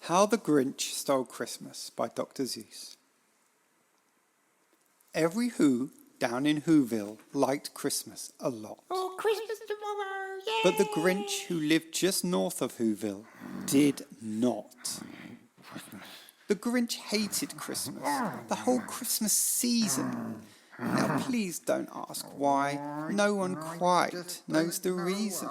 How the Grinch Stole Christmas by Dr. Seuss. Every Who down in Whoville liked Christmas a lot. Oh, Christmas tomorrow, yay! But the Grinch, who lived just north of Whoville, did not. The Grinch hated Christmas, the whole Christmas season. Now please don't ask why. No one quite knows the reason.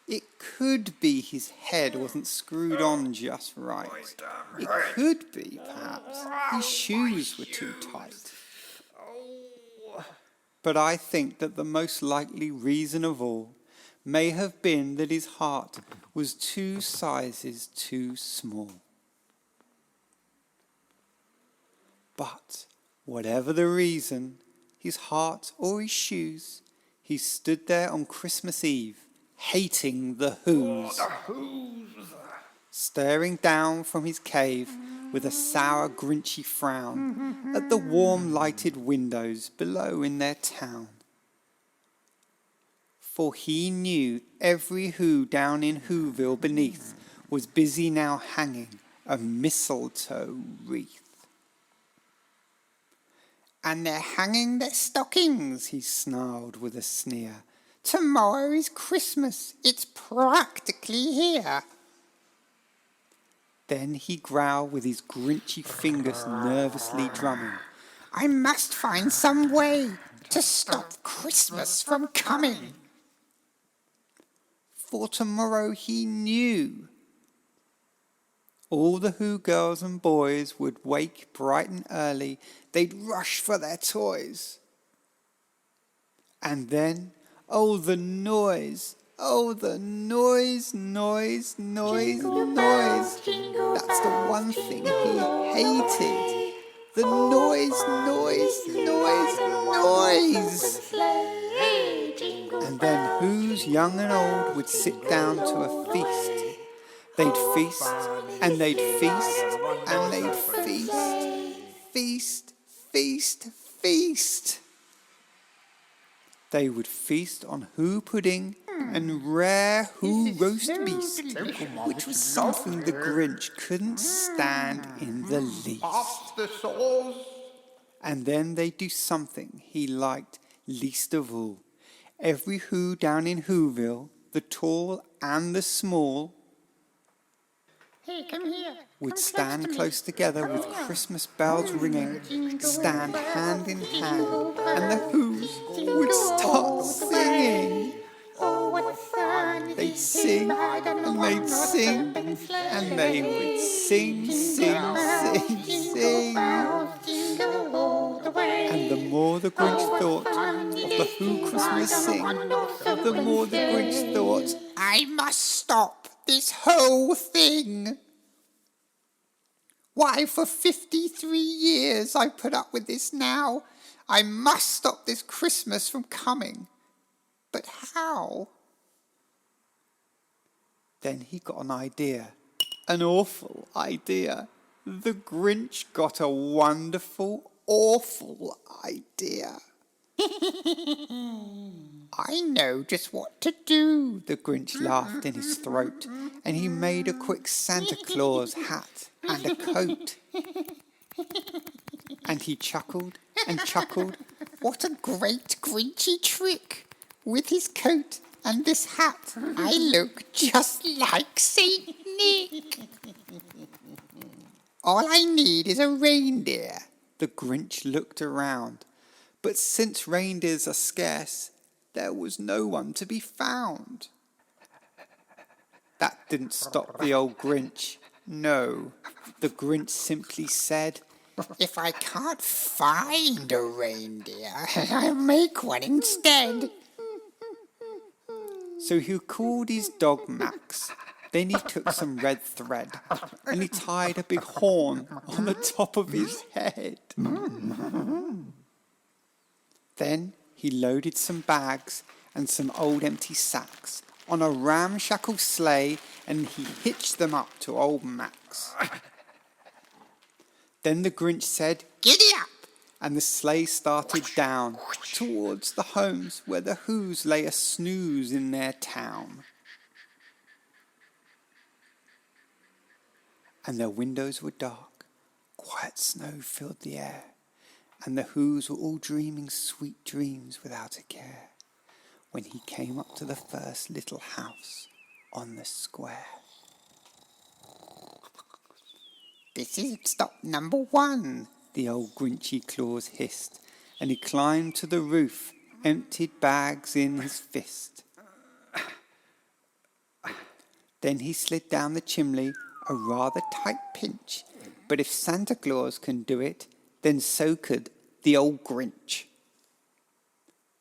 It could be his head wasn't screwed on just right. It could be, perhaps, his shoes were too tight. But I think that the most likely reason of all may have been that his heart was 2 sizes too small. But whatever the reason, his heart or his shoes, he stood there on Christmas Eve, hating the Whos, staring down from his cave with a sour, grinchy frown at the warm lighted windows below in their town. For he knew every Who down in Whoville beneath was busy now hanging a mistletoe wreath. "And they're hanging their stockings," he snarled with a sneer. "Tomorrow is Christmas, it's practically here." Then he growled with his grinchy fingers nervously drumming, "I must find some way to stop Christmas from coming." For tomorrow he knew all the Who girls and boys would wake bright and early. They'd rush for their toys. And then, oh the noise, noise, noise, noise. That's the one thing he hated. The noise, noise, noise, noise. And then Who's young and old would sit down to a feast. They'd feast, and they'd feast, and they'd feast. Feast, feast, feast. They would feast on Who pudding and rare Who roast beast, which was something the Grinch couldn't stand in the least. And then they'd do something he liked least of all. Every Who down in Whoville, the tall and the small, Hey, come here. would stand close together with Christmas bells ringing, stand hand in hand, and the Whos would start singing. Oh, what fun! They'd sing, and they'd sing, and they would sing, sing, sing, sing. And the more the Grinch thought of the Who Christmas sing, the more the Grinch thought, "I must stop this whole thing. Why, for 53 years I've put up with this now. I must stop this Christmas from coming. But how?" Then he got an idea, an awful idea. The Grinch got a wonderful, awful idea. "I know just what to do," the Grinch laughed in his throat, and he made a quick Santa Claus hat and a coat. And he chuckled and chuckled. "What a great Grinchy trick! With his coat and this hat, I look just like Saint Nick. All I need is a reindeer." The Grinch looked around, but since reindeers are scarce, there was no one to be found. That didn't stop the old Grinch. No, the Grinch simply said, "If I can't find a reindeer, I'll make one instead." So he called his dog Max. Then he took some red thread and he tied a big horn on the top of his head. Then he loaded some bags and some old empty sacks on a ramshackle sleigh and he hitched them up to old Max. Then the Grinch said, "Giddy up!" and the sleigh started down towards the homes where the Whos lay a snooze in their town. and their windows were dark. Quiet snow filled the air, and the Whos were all dreaming sweet dreams without a care, when he came up to the first little house on the square. "This is stop number 1, the old Grinchy Claus hissed, and he climbed to the roof, emptied bags in his fist. Then he slid down the chimney, a rather tight pinch, but if Santa Claus can do it, then so could the old Grinch.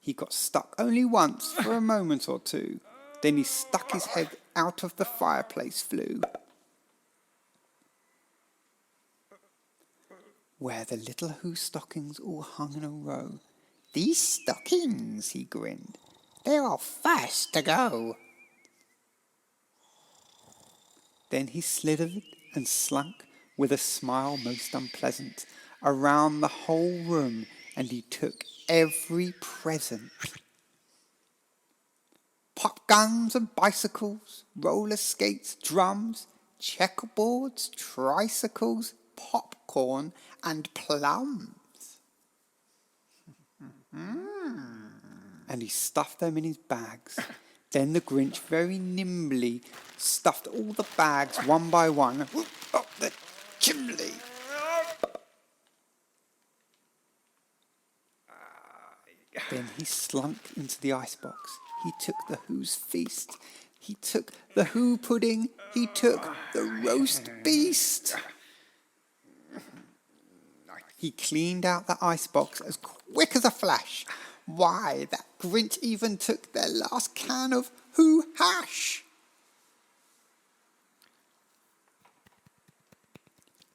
He got stuck only once for a moment or two, then he stuck his head out of the fireplace flue, where the little Who stockings all hung in a row. "These stockings," he grinned, "they're all first to go." Then he slithered and slunk, with a smile most unpleasant, around the whole room, and he took every present. Pop guns and bicycles, roller skates, drums, checkerboards, tricycles, popcorn and plums. And he stuffed them in his bags. Then the Grinch very nimbly stuffed all the bags one by one up the chimney. Then he slunk into the icebox. He took the Who's feast. He took the Who pudding. He took the roast beast. He cleaned out the icebox as quick as a flash. Why, that Grinch even took their last can of Who hash.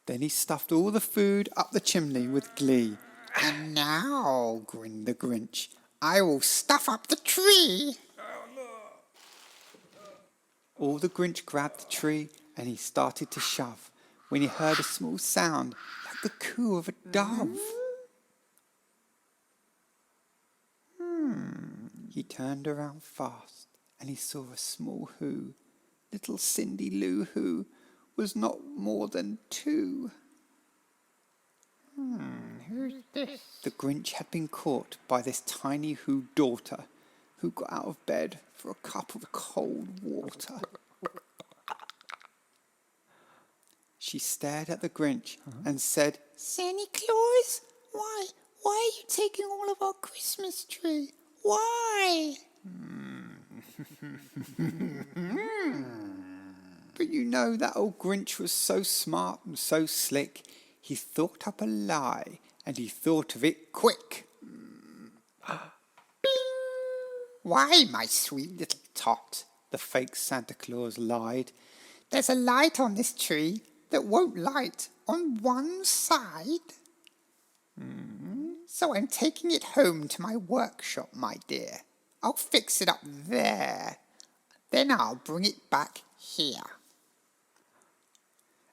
Then he stuffed all the food up the chimney with glee. "And now," grinned the Grinch, "I will stuff up the tree." All the Grinch grabbed the tree and he started to shove, when he heard a small sound like the coo of a dove. He turned around fast and he saw a small Who. Little Cindy Lou Who was not more than 2. Who's this? The Grinch had been caught by this tiny Who daughter, who got out of bed for a cup of cold water. She stared at the Grinch and said, "Santa Claus, why are you taking all of our Christmas tree? Why?" But you know that old Grinch was so smart and so slick, he thought up a lie, and he thought of it quick. "Why, my sweet little tot," the fake Santa Claus lied, "there's a light on this tree that won't light on one side. So I'm taking it home to my workshop, my dear. I'll fix it up there. Then I'll bring it back here."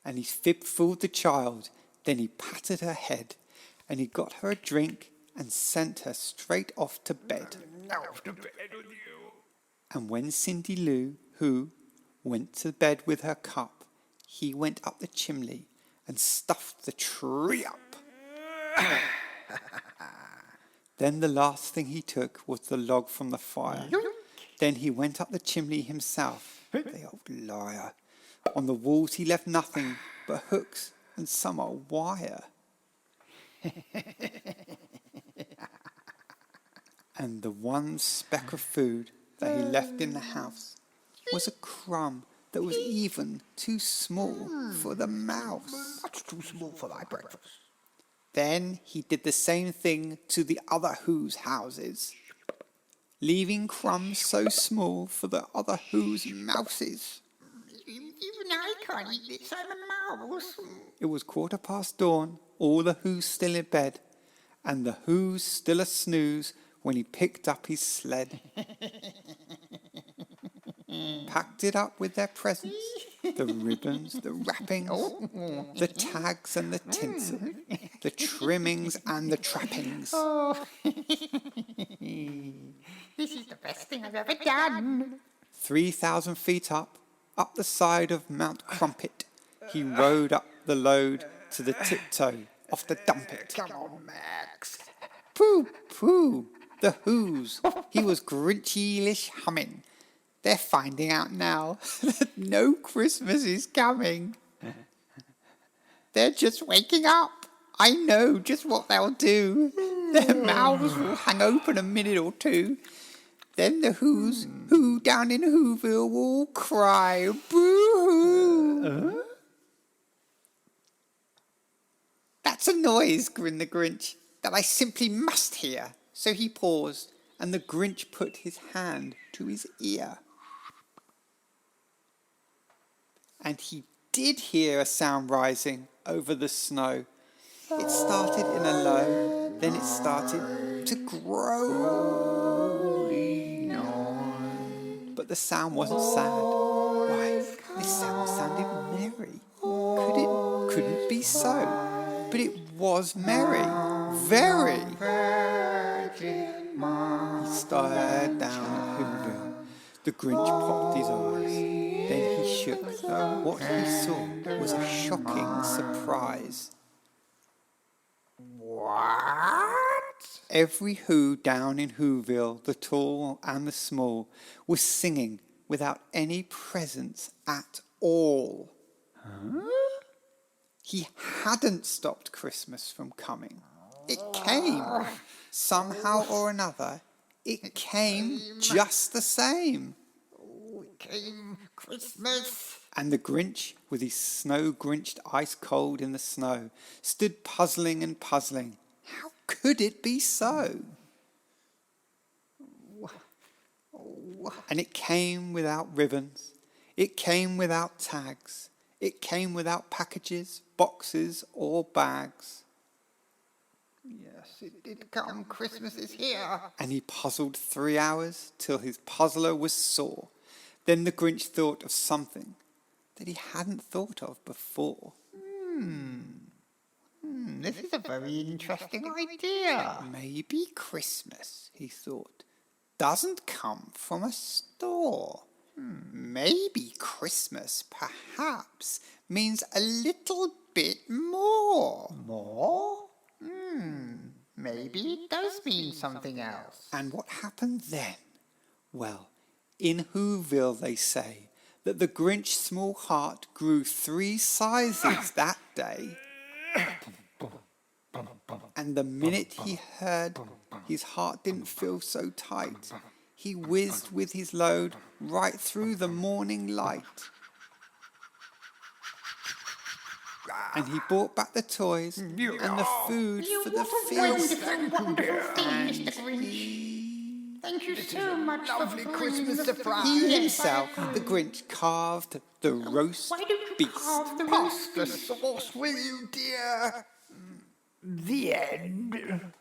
And his fib fooled the child. Then he patted her head, and he got her a drink and sent her straight off to bed. Off to bed with you. And when Cindy Lou Who went to bed with her cup, he went up the chimney and stuffed the tree up. Then the last thing he took was the log from the fire. Then he went up the chimney himself, the old liar. On the walls he left nothing but hooks and some old wire. And the one speck of food that he left in the house was a crumb that was even too small for the mouse. That's too small for my breakfast. Then he did the same thing to the other Who's houses, leaving crumbs so small for the other Who's mouses. Even I can't eat this. I'm a mouse. It was 15:15 dawn, all the Who's still in bed, and the Who's still a snooze when he picked up his sled. Packed it up with their presents, the ribbons, the wrappings, the tags and the tinsel, the trimmings and the trappings. Oh, this is the best thing I've ever done. 3,000 feet up the side of Mount Crumpet, He rode up the load to the tiptoe off the dumpet. Come on, Max. Pooh, pooh, the whoos. He was Grinch-ish humming. They're finding out now that no Christmas is coming. They're just waking up. I know just what they'll do. Their mouths will hang open a minute or two. Then the whoos who down in Whoville will cry, boo-hoo. That's a noise, grinned the Grinch, that I simply must hear. So he paused, and the Grinch put his hand to his ear. And he did hear a sound rising over the snow. It started in a low, then it started to grow. But the sound wasn't sad. Why, this sound sounded merry. Couldn't be so. But it was merry. Very. He stared down at Whoville. The Grinch popped his eyes. Then he shook. What he saw was a shocking surprise. What? Every who down in Whoville, the tall and the small, was singing without any presents at all. Huh? He hadn't stopped Christmas from coming. It came. Somehow or another, it came just the same. Oh, it came Christmas. And the Grinch, with his snow Grinched ice cold in the snow, stood puzzling and puzzling. How could it be so? And it came without ribbons. It came without tags. It came without packages, boxes, or bags. Yes, it did come. Christmas is here. And he puzzled 3 hours till his puzzler was sore. Then the Grinch thought of something that he hadn't thought of before. This is a very interesting idea. Maybe Christmas, he thought, doesn't come from a store. Maybe Christmas, perhaps, means a little bit more. More? Maybe it does mean something else. And what happened then? Well, in Whoville they say that the Grinch's small heart grew 3 sizes that day. And the minute he heard, his heart didn't feel so tight. He whizzed with his load right through the morning light. And he brought back the toys and the food for the feast. Wonderful thing, Mr. Grinch. Thank you so much Lovely for Christmas surprise. He himself, the Grinch, carved the roast Why don't you beast. carve the Pass the sauce, will you, dear? The end.